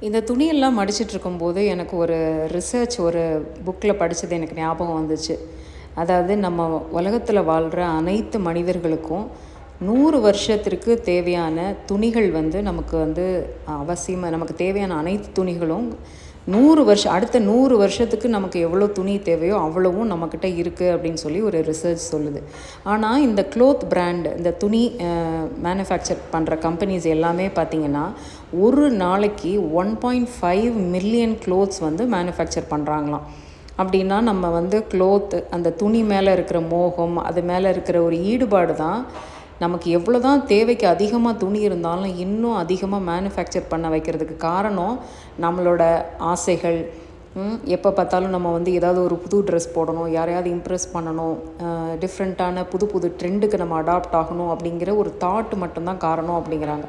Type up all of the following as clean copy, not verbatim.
இந்த துணியெல்லாம் மடிச்சிட்ருக்கும்போது எனக்கு ஒரு ரிசர்ச் ஒரு புக்கில் படித்தது எனக்கு ஞாபகம் வந்துச்சு. அதாவது நம்ம உலகத்தில் வாழ்கிற அனைத்து மனிதர்களுக்கும் 100 வருஷத்திற்கு தேவையான துணிகள் வந்து நமக்கு வந்து அவசியமாக நமக்கு தேவையான அனைத்து துணிகளும் 100 வருஷம் அடுத்த 100 வருஷத்துக்கு நமக்கு எவ்வளோ துணி தேவையோ அவ்வளவும் நம்மக்கிட்ட இருக்குது அப்படின்னு சொல்லி ஒரு ரிசர்ச் சொல்லுது. ஆனால் இந்த க்ளோத் பிராண்ட், இந்த துணி மேனுஃபேக்சர் பண்ணுற கம்பெனிஸ் எல்லாமே பார்த்திங்கன்னா ஒரு நாளைக்கு 1.5 மில்லியன் க்ளோத்ஸ் வந்து மேனுஃபேக்சர் பண்ணுறாங்களாம். அப்படின்னா நம்ம வந்து க்ளோத், அந்த துணி மேலே இருக்கிற மோகம், அது மேலே இருக்கிற ஒரு ஈடுபாடு தான் நமக்கு எவ்வளோ தான் தேவைக்கு அதிகமாக துணி இருந்தாலும் இன்னும் அதிகமாக மேனுஃபேக்சர் பண்ண வைக்கிறதுக்கு காரணம் நம்மளோட ஆசைகள். எப்போ பார்த்தாலும் நம்ம வந்து ஏதாவது ஒரு புது ட்ரெஸ் போடணும், யாரையாவது இம்ப்ரெஸ் பண்ணணும், டிஃப்ரெண்ட்டான புது புது ட்ரெண்டுக்கு நம்ம அடாப்ட் ஆகணும் அப்படிங்கிற ஒரு தாட் மட்டும்தான் காரணம் அப்படிங்கிறாங்க.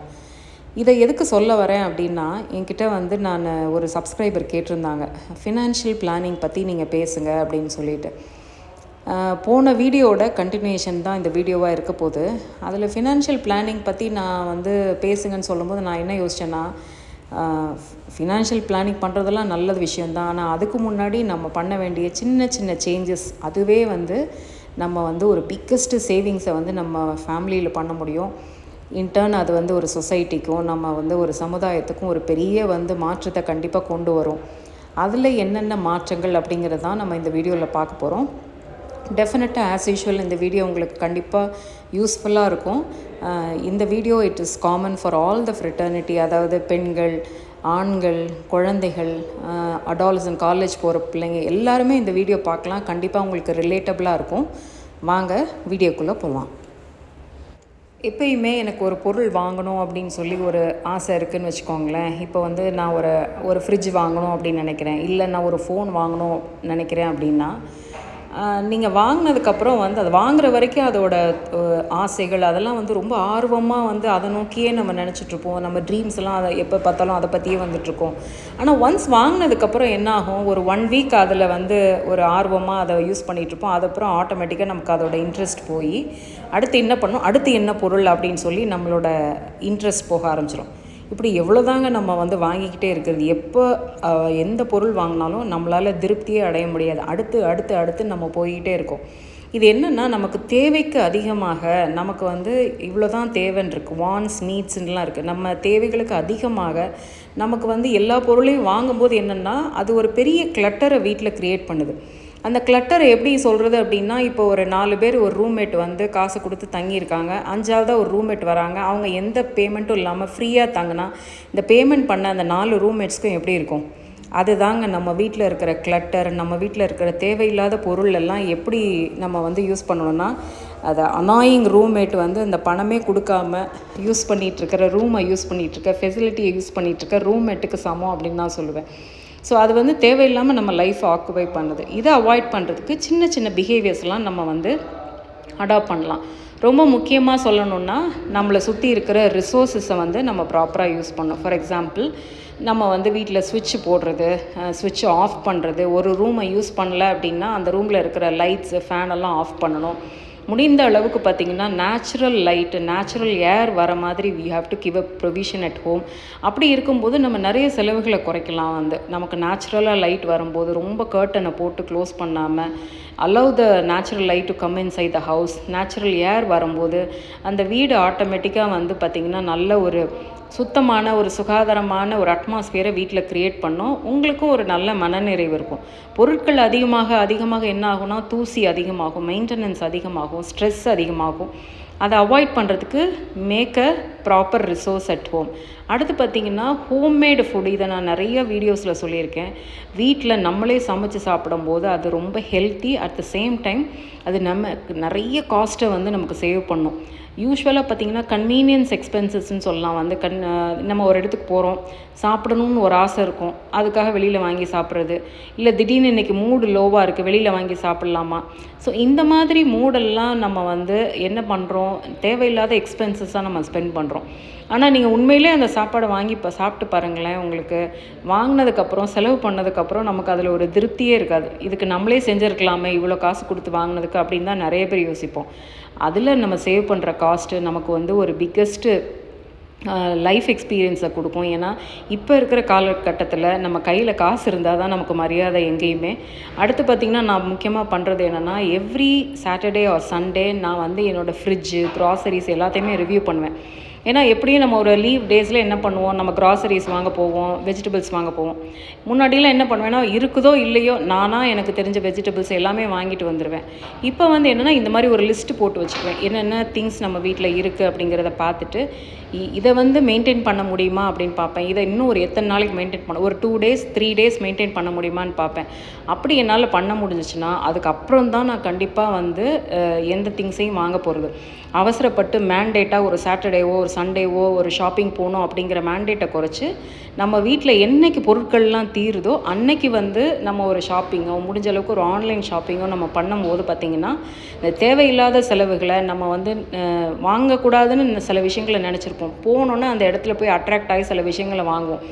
இதை எதுக்கு சொல்ல வரேன் அப்படின்னா, என்கிட்ட வந்து நான் ஒரு சப்ஸ்கிரைபர் கேட்டிருந்தாங்க, ஃபினான்ஷியல் பிளானிங் பற்றி நீங்கள் பேசுங்க அப்படின்னு சொல்லிட்டு. போன வீடியோவோட கண்டினியூஷன் தான் இந்த வீடியோவாக இருக்க போகுது. அதில் ஃபினான்ஷியல் பிளானிங் பற்றி நான் வந்து பேசுங்கன்னு சொல்லும்போது நான் என்ன யோசித்தேன்னா, ஃபினான்ஷியல் பிளானிங் பண்ணுறதெல்லாம் நல்ல விஷயந்தான். ஆனால் அதுக்கு முன்னாடி நம்ம பண்ண வேண்டிய சின்ன சின்ன சேஞ்சஸ், அதுவே வந்து நம்ம வந்து ஒரு பிக்கஸ்ட்டு சேவிங்ஸை வந்து நம்ம ஃபேமிலியில் பண்ண முடியும். இன்டர்ன் அது வந்து ஒரு சொசைட்டிக்கும் நம்ம வந்து ஒரு சமுதாயத்துக்கும் ஒரு பெரிய வந்து மாற்றத்தை கண்டிப்பாக கொண்டு வரும். அதில் என்னென்ன மாற்றங்கள் அப்படிங்கிறது தான் நம்ம இந்த வீடியோவில் பார்க்க போகிறோம். டெஃபினட்டாக ஆஸ் யூஷுவல் இந்த வீடியோ உங்களுக்கு கண்டிப்பாக யூஸ்ஃபுல்லாக இருக்கும். இந்த video it is common for all the fraternity, அதாவது பெண்கள், ஆண்கள், குழந்தைகள், அடாலசன்ட், காலேஜ் போகிற பிள்ளைங்க எல்லாருமே இந்த வீடியோ பார்க்கலாம். கண்டிப்பாக உங்களுக்கு ரிலேட்டபிளாக இருக்கும். வாங்க வீடியோக்குள்ளே போகலாம். எப்பயுமே எனக்கு ஒரு பொருள் வாங்கணும் அப்படின்னு சொல்லி ஒரு ஆசை இருக்குதுன்னு வச்சுக்கோங்களேன். இப்போ வந்து நான் ஒரு ஃப்ரிட்ஜ் வாங்கணும் அப்படின்னு நினைக்கிறேன், இல்லை நான் ஒரு ஃபோன் வாங்கணும் நினைக்கிறேன் அப்படின்னா, நீங்கள் வாங்கினதுக்கப்புறம் வந்து அது வாங்குகிற வரைக்கும் அதோட ஆசைகள் அதெல்லாம் வந்து ரொம்ப ஆர்வமாக வந்து அதை நோக்கியே நம்ம நினச்சிட்ருப்போம். நம்ம ட்ரீம்ஸ்லாம் அதை எப்போ பார்த்தாலும் அதை பற்றியே வந்துட்ருக்கோம். ஆனால் ஒன்ஸ் வாங்கினதுக்கப்புறம் என்ன ஆகும், ஒரு 1 வீக் அதில் வந்து ஒரு ஆர்வமாக அதை யூஸ் பண்ணிகிட்ருப்போம். அதுக்கப்புறம் ஆட்டோமேட்டிக்காக நமக்கு அதோட இன்ட்ரெஸ்ட் போய் அடுத்து என்ன பண்ணணும், அடுத்து என்ன பொருள் அப்படின்னு சொல்லி நம்மளோட இன்ட்ரெஸ்ட் போக ஆரம்பிச்சிடும். இப்படி எவ்வளோதாங்க நம்ம வந்து வாங்கிக்கிட்டே இருக்கிறது. எப்போ எந்த பொருள் வாங்கினாலும் நம்மளால் திருப்தியே அடைய முடியாது. அடுத்து அடுத்து அடுத்து நம்ம போய்கிட்டே இருக்கோம். இது என்னென்னா, நமக்கு தேவைக்கு அதிகமாக நமக்கு வந்து இவ்வளோ தான் தேவைன்னு இருக்குது, வான்ஸ் நீட்ஸ்லாம் இருக்குது. நம்ம தேவைகளுக்கு அதிகமாக நமக்கு வந்து எல்லா பொருளையும் வாங்கும்போது என்னென்னா, அது ஒரு பெரிய கிளட்டரை வீட்டில் க்ரியேட் பண்ணுது. அந்த கிளட்டரை எப்படி சொல்கிறது அப்படின்னா, இப்போ ஒரு 4 பேர் ஒரு ரூம்மேட் வந்து காசு கொடுத்து தங்கியிருக்காங்க. 5ஆவதாக ஒரு ரூம்மேட் வராங்க. அவங்க எந்த பேமெண்ட்டும் இல்லாமல் ஃப்ரீயாக தங்கினா இந்த பேமெண்ட் பண்ண அந்த 4 ரூம்மேட்ஸ்க்கும் எப்படி இருக்கும்? அதுதாங்க நம்ம வீட்டில் இருக்கிற கிளட்டர். நம்ம வீட்டில் இருக்கிற தேவையில்லாத பொருள் எல்லாம் எப்படி நம்ம வந்து யூஸ் பண்ணணும்னா, அதை அனாயிங் ரூம்மேட் வந்து இந்த பணமே கொடுக்காம யூஸ் பண்ணிகிட்ருக்கிற ரூமை யூஸ் பண்ணிகிட்ருக்க ஃபெசிலிட்டியை யூஸ் பண்ணிகிட்ருக்க ரூம்மேட்டுக்கு சமம் அப்படின்னு நான் சொல்லுவேன். ஸோ அது வந்து தேவையில்லாமல் நம்ம லைஃப்பை ஆக்குபை பண்ணுது. இதை அவாய்ட் பண்ணுறதுக்கு சின்ன சின்ன பிஹேவியர்ஸ்லாம் நம்ம வந்து அடாப்ட் பண்ணலாம். ரொம்ப முக்கியமாக சொல்லணுன்னா, நம்மளை சுற்றி இருக்கிற ரிசோர்ஸஸை வந்து நம்ம ப்ராப்பராக யூஸ் பண்ணணும். ஃபார் எக்ஸாம்பிள், நம்ம வந்து வீட்டில் ஸ்விட்ச் போடுறது, ஸ்விட்ச் ஆஃப் பண்ணுறது, ஒரு ரூமை யூஸ் பண்ணல அப்படின்னா அந்த ரூமில் இருக்கிற லைட்ஸு, ஃபேனெல்லாம் ஆஃப் பண்ணணும். முடிந்த அளவுக்கு பார்த்திங்கன்னா நேச்சுரல் லைட்டு, நேச்சுரல் ஏர் வர மாதிரி we have to give a provision at home. அப்படி இருக்கும்போது நம்ம நிறைய செலவுகளை குறைக்கலாம். வந்து நமக்கு நேச்சுரலாக லைட் வரும்போது ரொம்ப கர்ட்டனை போட்டு க்ளோஸ் பண்ணாமல் allow the natural light to come inside the house. Natural air வரும்போது அந்த வீடு ஆட்டோமேட்டிக்காக வந்து பார்த்திங்கன்னா நல்ல ஒரு சுத்தமான ஒரு சுகாதாரமான ஒரு அட்மாஸ்பியரை வீட்டில் க்ரியேட் பண்ணோம். உங்களுக்கும் ஒரு நல்ல மனநிறைவு இருக்கும். பொருட்கள் அதிகமாக என்ன ஆகும்னா, தூசி அதிகமாகும், மெயின்டெனன்ஸ் அதிகமாகும், ஸ்ட்ரெஸ் அதிகமாகும். அதை அவாய்ட் பண்ணுறதுக்கு make a proper resource at home. அடுத்து பார்த்திங்கன்னா, ஹோம்மேடு ஃபுட். இதை நான் நிறைய வீடியோஸில் சொல்லியிருக்கேன். வீட்டில் நம்மளே சமைச்சு சாப்பிடும்போது அது ரொம்ப healthy. At the same time அது நம்ம நிறைய காஸ்ட்டை வந்து நமக்கு சேவ் பண்ணும். யூஸ்வலாக பார்த்திங்கன்னா கன்வீனியன்ஸ் எக்ஸ்பென்சஸ்ன்னு சொல்லலாம். வந்து நம்ம ஒரு இடத்துக்கு போகிறோம், சாப்பிடணும்னு ஒரு ஆசை இருக்கும், அதுக்காக வெளியில் வாங்கி சாப்பிட்றது. இல்லை திடீர்னு இன்றைக்கி மூடு லோவாக இருக்குது, வெளியில் வாங்கி சாப்பிட்லாமா? ஸோ இந்த மாதிரி மூடெல்லாம் நம்ம வந்து என்ன பண்ணுறோம், தேவையில்லாத எக்ஸ்பென்சஸாக நம்ம ஸ்பெண்ட் பண்ணுறோம். ஆனால் நீங்கள் உண்மையிலே அந்த சாப்பாடை வாங்கி இப்போ சாப்பிட்டு பாருங்களேன். உங்களுக்கு வாங்கினதுக்கப்புறம், செலவு பண்ணதுக்கப்புறம் நமக்கு அதில் ஒரு திருப்தியே இருக்காது. இதுக்கு நம்மளே செஞ்சுருக்கலாமே இவ்வளோ காசு கொடுத்து வாங்கினதுக்கு அப்படின்னு தான் நிறைய பேர் யோசிப்போம். அதில் நம்ம சேவ் பண்ணுற காஸ்ட்டு நமக்கு வந்து ஒரு பிக்கஸ்ட்டு லைஃப் எக்ஸ்பீரியன்ஸை கொடுக்கும். ஏன்னா இப்போ இருக்கிற காலகட்டத்தில் நம்ம கையில் காசு இருந்தால் தான் நமக்கு மரியாதை எங்கேயுமே. அடுத்து பார்த்திங்கன்னா நான் முக்கியமாக பண்ணுறது என்னென்னா, எவ்ரி சாட்டர்டே ஆர் சண்டே நான் வந்து என்னோடய ஃப்ரிட்ஜு, க்ராசரிஸ் எல்லாத்தையுமே ரிவ்யூ பண்ணுவேன். ஏன்னா எப்படியும் நம்ம ஒரு லீவ் டேஸில் என்ன பண்ணுவோம், நம்ம க்ராசரிஸ் வாங்க போவோம், வெஜிடபிள்ஸ் வாங்க போவோம். முன்னாடிலாம் என்ன பண்ணுவேன்னா, இருக்குதோ இல்லையோ நானாக எனக்கு தெரிஞ்ச வெஜிடபிள்ஸ் எல்லாமே வாங்கிட்டு வந்துடுவேன். இப்போ வந்து என்னென்னா, இந்த மாதிரி ஒரு லிஸ்ட்டு போட்டு வச்சுக்குவேன். என்னென்ன திங்ஸ் நம்ம வீட்டில் இருக்குது அப்படிங்கிறத பார்த்துட்டு இதை வந்து மெயின்டைன் பண்ண முடியுமா அப்படின்னு பார்ப்பேன். இதை இன்னும் ஒரு எத்தனை நாளைக்கு மெயின்டைன் பண்ண, ஒரு 2 days 3 days மெயின்டைன் பண்ண முடியுமான்னு பார்ப்பேன். அப்படி என்னால் பண்ண முடிஞ்சிச்சுன்னா அதுக்கப்புறம் தான் நான் கண்டிப்பாக வந்து எந்த திங்ஸையும் வாங்க போகிறது. அவசரப்பட்டு மேண்டேட்டாக ஒரு சாட்டர்டேவோ ஒரு சண்டேவோ ஒரு ஷாப்பிங் போகணும் அப்படிங்கிற மேண்டேட்டை குறைச்சி, நம்ம வீட்டில் என்றைக்கு பொருட்கள்லாம் தீருதோ அன்னைக்கு வந்து நம்ம ஒரு ஷாப்பிங்கோ, முடிஞ்ச அளவுக்கு ஒரு ஆன்லைன் ஷாப்பிங்கோ நம்ம பண்ணும்போது பார்த்திங்கன்னா, தேவையில்லாத செலவுகளை நம்ம வந்து வாங்கக்கூடாதுன்னு சில விஷயங்களை நினச்சிருப்போம். போனோன்னே அந்த இடத்துல போய் அட்ராக்ட் ஆகி சில விஷயங்களை வாங்குவோம்.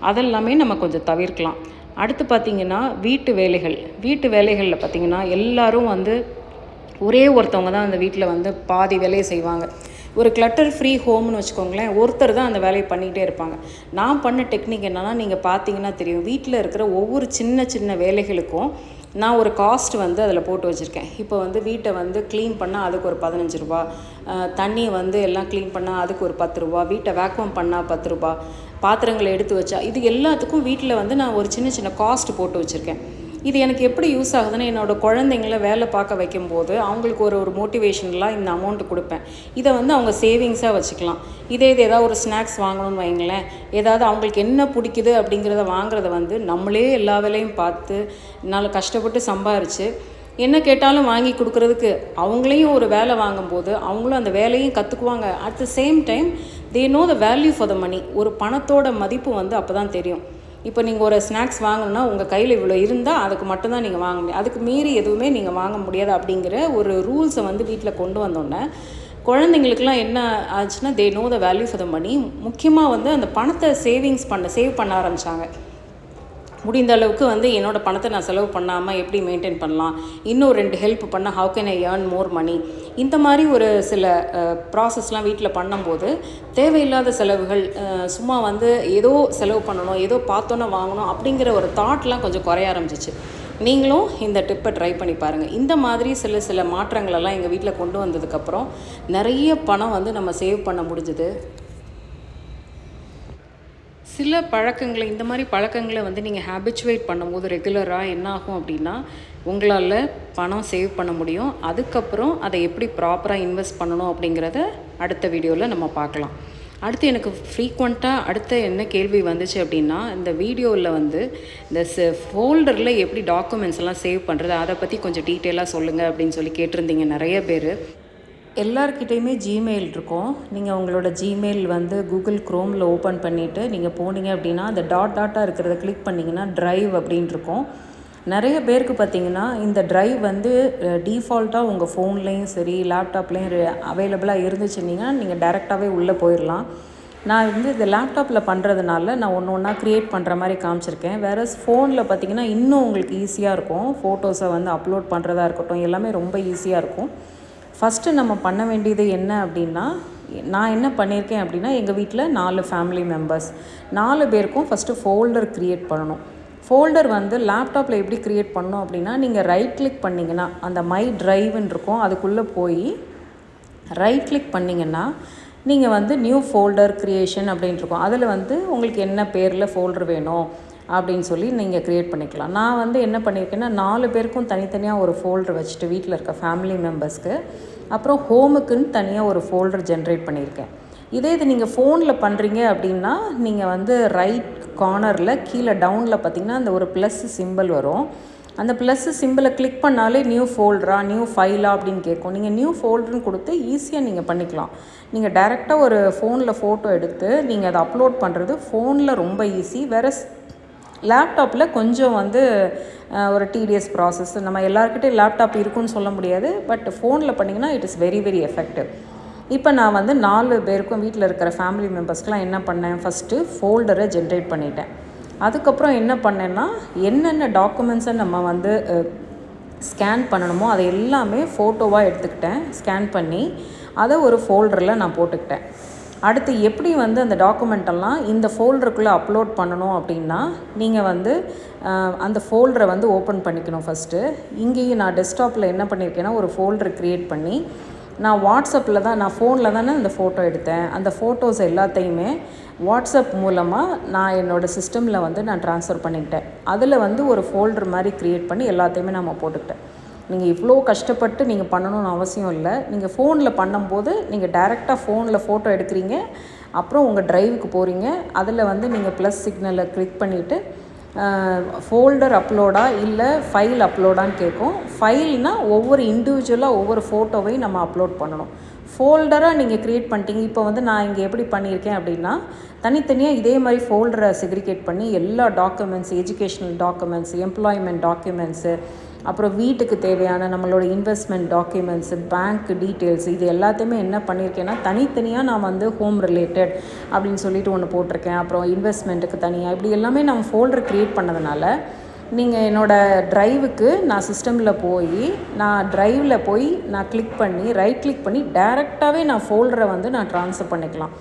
அதெல்லாமே நம்ம கொஞ்சம் தவிர்க்கலாம். அடுத்து பார்த்திங்கன்னா, வீட்டு வேலைகளில் பார்த்திங்கன்னா எல்லோரும் வந்து ஒரே ஒருத்தவங்க தான் அந்த வீட்டில் வந்து பாதி வேலையை செய்வாங்க. ஒரு கிளட்டர் ஃப்ரீ ஹோம்னு வச்சுக்கோங்களேன், ஒருத்தர் தான் அந்த வேலையை பண்ணிகிட்டே இருப்பாங்க. நான் பண்ண டெக்னிக் என்னென்னா, நீங்கள் பார்த்தீங்கன்னா தெரியும், வீட்டில் இருக்கிற ஒவ்வொரு சின்ன சின்ன வேலைகளுக்கும் நான் ஒரு காஸ்ட் வந்து அதில் போட்டு வச்சுருக்கேன். இப்போ வந்து வீட்டை வந்து க்ளீன் பண்ணால் அதுக்கு ஒரு 15 ரூபா, தண்ணியை வந்து எல்லாம் க்ளீன் பண்ணால் அதுக்கு ஒரு 10 ரூபா, வீட்டை வேக்யூம் பண்ணால் 10 ரூபா, பாத்திரங்களை எடுத்து வச்சா, இது எல்லாத்துக்கும் வீட்டில் வந்து நான் ஒரு சின்ன சின்ன காஸ்ட் போட்டு வச்சுருக்கேன். இது எனக்கு எப்படி யூஸ் ஆகுதுன்னு, என்னோடய குழந்தைங்கள வேலை பார்க்க வைக்கும்போது அவங்களுக்கு ஒரு மோட்டிவேஷனலாக இந்த அமௌண்ட்டு கொடுப்பேன். இதை வந்து அவங்க சேவிங்ஸாக வச்சுக்கலாம். இது ஏதாவது ஒரு ஸ்நாக்ஸ் வாங்கணும்னு வைங்களேன், ஏதாவது அவங்களுக்கு என்ன பிடிக்குது அப்படிங்கிறத வாங்குறத வந்து நம்மளே எல்லா வேலையும் பார்த்து என்னால் கஷ்டப்பட்டு சம்பாரித்து என்ன கேட்டாலும் வாங்கி கொடுக்குறதுக்கு அவங்களையும் ஒரு வேலை வாங்கும்போது அவங்களும் அந்த வேலையும் கற்றுக்குவாங்க. At the same time they know the value for the money. ஒரு பணத்தோட மதிப்பு வந்து அப்போ தான் தெரியும். இப்போ நீங்கள் ஒரு ஸ்நாக்ஸ் வாங்கணுன்னா உங்கள் கையில் இவ்வளோ இருந்தால் அதுக்கு மட்டும்தான் நீங்கள் வாங்க முடியும், அதுக்கு மீறி எதுவுமே நீங்கள் வாங்க முடியாது அப்படிங்கிற ஒரு ரூல்ஸை வந்து வீட்டில் கொண்டு வந்தோன்னே குழந்தைங்களுக்குலாம் என்ன ஆச்சுன்னா, they know the value for the money. முக்கியமாக வந்து அந்த பணத்தை சேவ் பண்ண ஆரம்பித்தாங்க. முடிந்த அளவுக்கு வந்து என்னோடய பணத்தை நான் செலவு பண்ணாமல் எப்படி மெயின்டைன் பண்ணலாம், இன்னும் 2 ஹெல்ப் பண்ணால் how can I earn more money, இந்த மாதிரி ஒரு சில ப்ராசஸ்லாம் வீட்டில் பண்ணும்போது தேவையில்லாத செலவுகள், சும்மா வந்து ஏதோ செலவு பண்ணணும், ஏதோ பார்த்தோன்னே வாங்கணும் அப்படிங்கிற ஒரு தாட்லாம் கொஞ்சம் குறைய ஆரம்பிச்சிச்சு. நீங்களும் இந்த டிப்பை ட்ரை பண்ணி பாருங்கள். இந்த மாதிரி சில மாற்றங்களெல்லாம் எங்கள் வீட்டில் கொண்டு வந்ததுக்கப்புறம் நிறைய பணம் வந்து நம்ம சேவ் பண்ண முடிஞ்சுது. சில பழக்கங்களை, இந்த மாதிரி பழக்கங்களை வந்து நீங்கள் ஹேபிச்சுவேட் பண்ணும்போது ரெகுலராக என்ன ஆகும் அப்படின்னா, உங்களால் பணம் சேவ் பண்ண முடியும். அதுக்கப்புறம் அதை எப்படி ப்ராப்பராக இன்வெஸ்ட் பண்ணணும் அப்படிங்கிறத அடுத்த வீடியோவில் நம்ம பார்க்கலாம். அடுத்து எனக்கு ஃப்ரீக்வெண்ட்டாக அடுத்த என்ன கேள்வி வந்துச்சு அப்படின்னா, இந்த வீடியோவில் வந்து இந்த ஃபோல்டரில் எப்படி டாக்குமெண்ட்ஸ் எல்லாம் சேவ் பண்ணுறது, அதை பற்றி கொஞ்சம் டீட்டெயிலாக சொல்லுங்கள் அப்படின்னு சொல்லி கேட்டிருந்தீங்க நிறைய பேர். எல்லார்கிட்டையுமே ஜிமெயில் இருக்கும். நீங்கள் உங்களோட ஜிமெயில் வந்து கூகுள் க்ரோமில் ஓப்பன் பண்ணிவிட்டு நீங்கள் போனீங்க அப்படின்னா அந்த டாட்டாக இருக்கிறத கிளிக் பண்ணிங்கன்னா ட்ரைவ் அப்படின்னு இருக்கும். நிறைய பேருக்கு பார்த்திங்கன்னா இந்த ட்ரைவ் வந்து டிஃபால்ட்டாக உங்கள் ஃபோன்லேயும் சரி லேப்டாப்லேயும் அவைலபிளாக இருந்துச்சுன்னா நீங்கள் டைரெக்டாகவே உள்ளே போயிடலாம். நான் வந்து இந்த லேப்டாப்பில் பண்ணுறதுனால நான் ஒன்று க்ரியேட் பண்ணுற மாதிரி காமிச்சிருக்கேன். வேறு ஃபோனில் பார்த்திங்கன்னா இன்னும் உங்களுக்கு ஈஸியாக இருக்கும். ஃபோட்டோஸை வந்து அப்லோட் பண்ணுறதா இருக்கட்டும், எல்லாமே ரொம்ப ஈஸியாக இருக்கும். ஃபஸ்ட்டு நம்ம பண்ண வேண்டியது என்ன அப்படின்னா, நான் என்ன பண்ணியிருக்கேன் அப்படின்னா, எங்கள் வீட்டில் 4 ஃபேமிலி மெம்பர்ஸ், 4 பேருக்கும் ஃபஸ்ட்டு ஃபோல்டர் க்ரியேட் பண்ணணும். ஃபோல்டர் வந்து லேப்டாப்பில் எப்படி க்ரியேட் பண்ணணும் அப்படின்னா, நீங்கள் ரைட் கிளிக் பண்ணிங்கன்னா அந்த மை ட்ரைவ்னு இருக்கும், அதுக்குள்ளே போய் ரைட் கிளிக் பண்ணிங்கன்னா நீங்கள் வந்து நியூ ஃபோல்டர் க்ரியேஷன் அப்படின்ட்டு இருக்கும். அதில் வந்து உங்களுக்கு என்ன பேரில் ஃபோல்டர் வேணும் அப்படின்னு சொல்லி நீங்கள் க்ரியேட் பண்ணிக்கலாம். நான் வந்து என்ன பண்ணியிருக்கேன்னா, 4 பேருக்கும் தனித்தனியாக ஒரு ஃபோல்டர் வச்சுட்டு வீட்டில் இருக்க ஃபேமிலி மெம்பர்ஸ்க்கு, அப்புறம் ஹோமுக்குன்னு தனியாக ஒரு ஃபோல்டர் ஜென்ரேட் பண்ணியிருக்கேன். இது நீங்கள் ஃபோனில் பண்ணுறீங்க அப்படின்னா, நீங்கள் வந்து ரைட் கார்னரில் கீழே டவுனில் பார்த்திங்கன்னா அந்த ஒரு ப்ளஸ் சிம்பிள் வரும். அந்த ப்ளஸ் சிம்பிளை கிளிக் பண்ணாலே நியூ ஃபோல்டரா நியூ ஃபைலா அப்படின்னு கேட்கும். நீங்கள் நியூ ஃபோல்டர்னு கொடுத்து ஈஸியாக நீங்கள் பண்ணிக்கலாம். நீங்கள் டைரெக்டாக ஒரு ஃபோனில் ஃபோட்டோ எடுத்து நீங்கள் அதை அப்லோட் பண்ணுறது ஃபோனில் ரொம்ப ஈஸி. வேறு லேப்டாப்பில் கொஞ்சம் வந்து ஒரு டிடிஎஸ் ப்ராசஸ். நம்ம எல்லாருக்கிட்டையும் லேப்டாப் இருக்குன்னு சொல்ல முடியாது, பட் ஃபோனில் பண்ணிங்கன்னா it is very very effective. இப்போ நான் வந்து 4 பேருக்கும் வீட்டில் இருக்கிற ஃபேமிலி மெம்பர்ஸ்க்கெலாம் என்ன பண்ணேன், ஃபஸ்ட்டு ஃபோல்டரை ஜென்ரேட் பண்ணிட்டேன். அதுக்கப்புறம் என்ன பண்ணேன்னா, என்னென்ன டாக்குமெண்ட்ஸை நம்ம வந்து ஸ்கேன் பண்ணணுமோ அதை எல்லாமே ஃபோட்டோவாக எடுத்துக்கிட்டேன். ஸ்கேன் பண்ணி அதை ஒரு ஃபோல்டரில் நான் போட்டுக்கிட்டேன். அடுத்து எப்படி வந்து அந்த டாக்குமெண்ட்டெல்லாம் இந்த ஃபோல்டருக்குள்ளே அப்லோட் பண்ணணும் அப்படின்னா, நீங்கள் வந்து அந்த ஃபோல்டரை வந்து ஓப்பன் பண்ணிக்கணும் ஃபஸ்ட்டு. இங்கேயும் நான் டெஸ்க்டாப்பில் என்ன பண்ணியிருக்கேன்னா, ஒரு ஃபோல்டர் க்ரியேட் பண்ணி, நான் வாட்ஸ்அப்பில் தான், நான் ஃபோனில் தானே அந்த ஃபோட்டோ எடுத்தேன். அந்த ஃபோட்டோஸ் எல்லாத்தையுமே வாட்ஸ்அப் மூலமாக நான் என்னோடய சிஸ்டமில் வந்து நான் ட்ரான்ஸ்ஃபர் பண்ணிக்கிட்டேன். அதில் வந்து ஒரு ஃபோல்டர் மாதிரி க்ரியேட் பண்ணி எல்லாத்தையுமே நம்ம போட்டுக்கிட்டேன். நீங்கள் இவ்வளோ கஷ்டப்பட்டு நீங்கள் பண்ணணும்னு அவசியம் இல்லை. நீங்கள் ஃபோனில் பண்ணும்போது நீங்கள் டைரெக்டாக ஃபோனில் ஃபோட்டோ எடுக்கிறீங்க, அப்புறம் உங்கள் ட்ரைவுக்கு போகிறீங்க. அதில் வந்து நீங்கள் ப்ளஸ் சிக்னலை கிளிக் பண்ணிவிட்டு ஃபோல்டர் அப்லோடா இல்லை ஃபைல் அப்லோடான்னு கேட்கும். ஃபைல்னால் ஒவ்வொரு இண்டிவிஜுவலாக ஒவ்வொரு ஃபோட்டோவையும் நம்ம அப்லோட் பண்ணணும். ஃபோல்டராக நீங்கள் க்ரியேட் பண்ணிட்டீங்க. இப்போ வந்து நான் இங்கே எப்படி பண்ணியிருக்கேன் அப்படின்னா, தனித்தனியாக இதே மாதிரி ஃபோல்டரை செக்ரிகேட் பண்ணி எல்லா documents, educational documents, employment documents, அப்புறம் வீட்டுக்கு தேவையான நம்மளோட இன்வெஸ்ட்மெண்ட் டாக்குமெண்ட்ஸு, பேங்க் டீட்டெயில்ஸ், இது எல்லாத்தையுமே என்ன பண்ணியிருக்கேன்னா, தனித்தனியாக நான் வந்து ஹோம் ரிலேட்டட் அப்படின்னு சொல்லிட்டு ஒன்று போட்டிருக்கேன். அப்புறம் இன்வெஸ்ட்மெண்ட்டுக்கு தனியாக, இப்படி எல்லாமே நம்ம ஃபோல்டர் க்ரியேட் பண்ணதுனால நீங்கள் என்னோடய ட்ரைவுக்கு நான் சிஸ்டமில் போய் நான் கிளிக் பண்ணி ரைட் கிளிக் பண்ணி டைரெக்டாகவே நான் ஃபோல்டரை வந்து நான் ட்ரான்ஸ்ஃபர் பண்ணிக்கலாம்.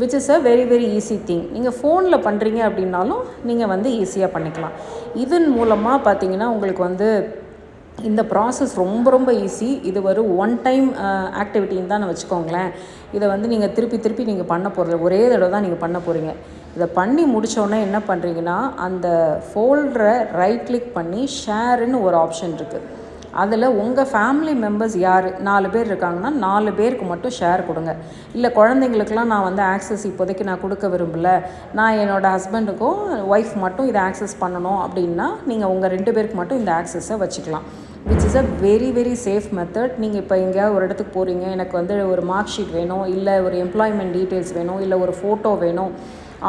Which is a very very easy thing. நீங்கள் ஃபோனில் பண்ணுறீங்க அப்படின்னாலும் நீங்கள் வந்து ஈஸியாக பண்ணிக்கலாம். இதன் மூலமாக பார்த்தீங்கன்னா உங்களுக்கு வந்து இந்த ப்ராசஸ் ரொம்ப ரொம்ப ஈஸி. இது ஒரு ஒன் டைம் ஆக்டிவிட்டின்னு தான் வச்சுக்கோங்களேன். இதை வந்து நீங்கள் திருப்பி நீங்கள் பண்ண போகிறது ஒரே தடவை தான் நீங்கள் பண்ண போகிறீங்க. இதை பண்ணி முடித்தோடனே என்ன பண்ணுறீங்கன்னா, அந்த ஃபோல்டரை ரைட் கிளிக் பண்ணி ஷேருன்னு ஒரு ஆப்ஷன் இருக்குது. அதில் உங்கள் ஃபேமிலி மெம்பர்ஸ் யார் 4 பேர் இருக்காங்கன்னா 4 பேருக்கு மட்டும் ஷேர் கொடுங்க. இல்லை குழந்தைங்களுக்கெலாம் நான் வந்து ஆக்சஸ் இப்போதைக்கு நான் கொடுக்க விரும்பலை, நான் என்னோடய ஹஸ்பண்டுக்கும் ஒய்ஃப் மட்டும் இதை ஆக்சஸ் பண்ணணும் அப்படின்னா நீங்கள் உங்கள் 2 பேருக்கு மட்டும் இந்த ஆக்சஸை வச்சுக்கலாம். Which is a very very safe method. நீங்கள் இப்போ எங்கேயாவது ஒரு இடத்துக்கு போகிறீங்க, எனக்கு வந்து ஒரு மார்க் ஷீட் வேணும், இல்லை ஒரு எம்ப்ளாய்மெண்ட் டீட்டெயில்ஸ் வேணும், இல்லை ஒரு ஃபோட்டோ வேணும்,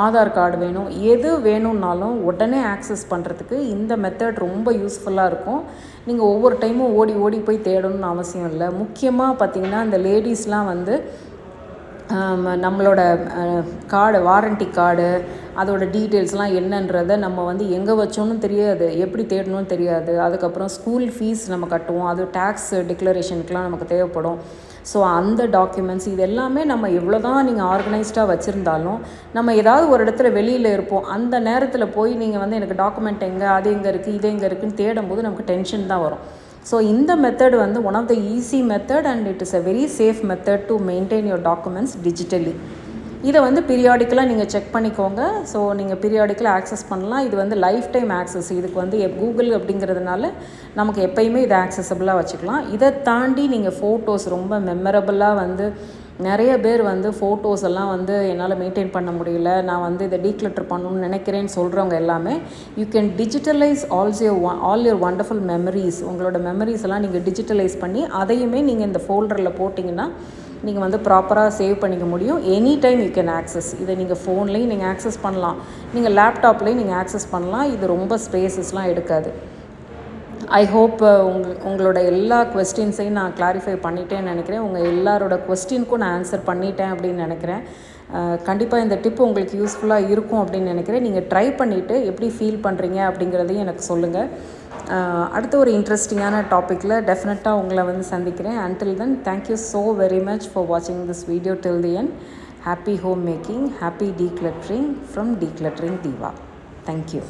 ஆதார் கார்டு வேணும், எது வேணும்னாலும் உடனே ஆக்சஸ் பண்ணுறதுக்கு இந்த மெத்தட் ரொம்ப யூஸ்ஃபுல்லாக இருக்கும். நீங்கள் ஒவ்வொரு டைமும் ஓடி போய் தேடணும்னு அவசியம் இல்லை. முக்கியமாக பார்த்திங்கன்னா இந்த லேடிஸ்லாம் வந்து நம்மளோட கார்டு, வாரண்ட்டி கார்டு, அதோட டீட்டெயில்ஸ்லாம் என்னன்றதை நம்ம வந்து எங்கே வச்சோன்னு தெரியாது, எப்படி தேடணும்னு தெரியாது. அதுக்கப்புறம் ஸ்கூல் ஃபீஸ் நம்ம கட்டுவோம், அது டேக்ஸ் டிக்ளரேஷனுக்குலாம் நமக்கு தேவைப்படும். ஸோ அந்த டாக்குமெண்ட்ஸ் இது எல்லாமே நம்ம எவ்வளோ தான் நீங்கள் ஆர்கனைஸ்டாக வச்சுருந்தாலும் நம்ம ஏதாவது ஒரு இடத்துல வெளியில் இருப்போம். அந்த நேரத்தில் போய் நீங்கள் வந்து எனக்கு டாக்குமெண்ட் எங்கே, அது எங்கே இருக்குது, இது எங்கே இருக்குதுன்னு தேடும்போது நமக்கு டென்ஷன் தான் வரும். ஸோ இந்த மெத்தட் வந்து one of the easy method and it is a very safe method to maintain your documents digitally. இதை வந்து பீரியாடிக்கலாக நீங்கள் செக் பண்ணிக்கோங்க. ஸோ நீங்கள் பீரியாடிக்கலாக ஆக்சஸ் பண்ணலாம். இது வந்து லைஃப் டைம் ஆக்சஸ். இதுக்கு வந்து கூகுள் அப்படிங்கிறதுனால நமக்கு எப்போயுமே இதை ஆக்சசபிளாக வச்சுக்கலாம். இதை தாண்டி நீங்கள் ஃபோட்டோஸ் ரொம்ப மெமரபுளாக வந்து நிறைய பேர் வந்து ஃபோட்டோஸ் எல்லாம் வந்து என்னால் மெயின்டைன் பண்ண முடியல, நான் வந்து இதை டீக்ளட்டர் பண்ணணும்னு நினைக்கிறேன்னு சொல்கிறவங்க எல்லாமே you can digitalise all your wonderful memories. உங்களோட மெமரிஸ் எல்லாம் நீங்கள் டிஜிட்டலைஸ் பண்ணி அதையுமே நீங்கள் இந்த ஃபோல்டரில் போட்டிங்கன்னா நீங்கள் வந்து ப்ராப்பராக சேவ் பண்ணிக்க முடியும். Any time you can access. இதை நீங்கள் ஃபோன்லேயும் நீங்கள் ஆக்சஸ் பண்ணலாம், நீங்கள் லேப்டாப்லேயும் நீங்கள் ஆக்சஸ் பண்ணலாம். இது ரொம்ப ஸ்பேசஸ்லாம் எடுக்காது. ஐ ஹோப் உங்களோட எல்லா கொஸ்டின்ஸையும் நான் கிளாரிஃபை பண்ணிட்டேன்னு நினைக்கிறேன். உங்கள் எல்லாரோட கொஸ்டினுக்கும் நான் ஆன்சர் பண்ணிட்டேன் அப்படின்னு நினைக்கிறேன். கண்டிப்பாக இந்த டிப் உங்களுக்கு யூஸ்ஃபுல்லாக இருக்கும் அப்படின்னு நினைக்கிறேன். நீங்கள் ட்ரை பண்ணிவிட்டு எப்படி ஃபீல் பண்ணுறீங்க அப்படிங்கிறதையும் எனக்கு சொல்லுங்கள். அடுத்த ஒரு இன்ட்ரெஸ்டிங்கான டாப்பிக்கில் டெஃபினட்டாக உங்களை வந்து சந்திக்கிறேன். Until then, thank you so very much for watching this video till the end. Happy homemaking, happy decluttering from Decluttering Diva. Thank you.